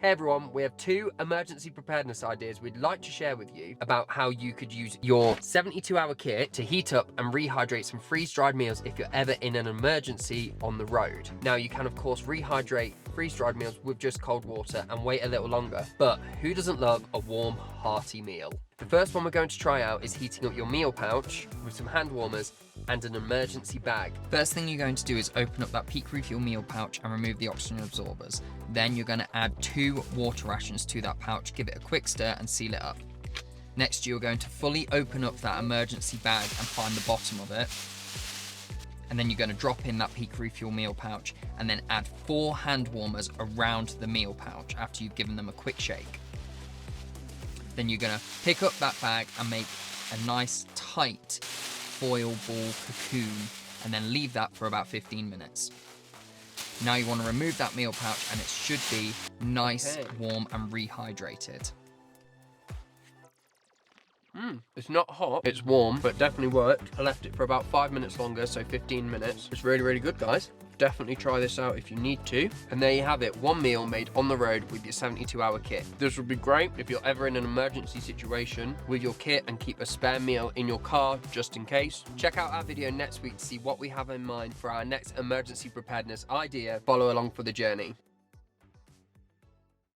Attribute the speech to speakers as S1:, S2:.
S1: Hey everyone, we have 2 emergency preparedness ideas we'd like to share with you about how you could use your 72-hour kit to heat up and rehydrate some freeze-dried meals if you're ever in an emergency on the road. Now you can of course rehydrate freeze-dried meals with just cold water and wait a little longer, but who doesn't love a warm, hearty meal? The first one we're going to try out is heating up your meal pouch with some hand warmers and an emergency bag.
S2: First thing you're going to do is open up that peak refuel meal pouch and remove the oxygen absorbers. Then you're going to add 2 water rations to that pouch, give it a quick stir and seal it up. Next you're going to fully open up that emergency bag and find the bottom of it. And then you're going to drop in that peak refuel meal pouch and then add 4 hand warmers around the meal pouch after you've given them a quick shake. Then you're going to pick up that bag and make a nice tight foil ball cocoon and then leave that for about 15 minutes. Now you want to remove that meal pouch and it should be nice, warm and rehydrated.
S1: It's not hot, it's warm, but definitely worked. I left it for about 5 minutes longer, so 15 minutes. It's really, really good, guys. Definitely try this out if you need to. And there you have it, one meal made on the road with your 72-hour kit. This would be great if you're ever in an emergency situation with your kit and keep a spare meal in your car just in case. Check out our video next week to see what we have in mind for our next emergency preparedness idea. Follow along for the journey.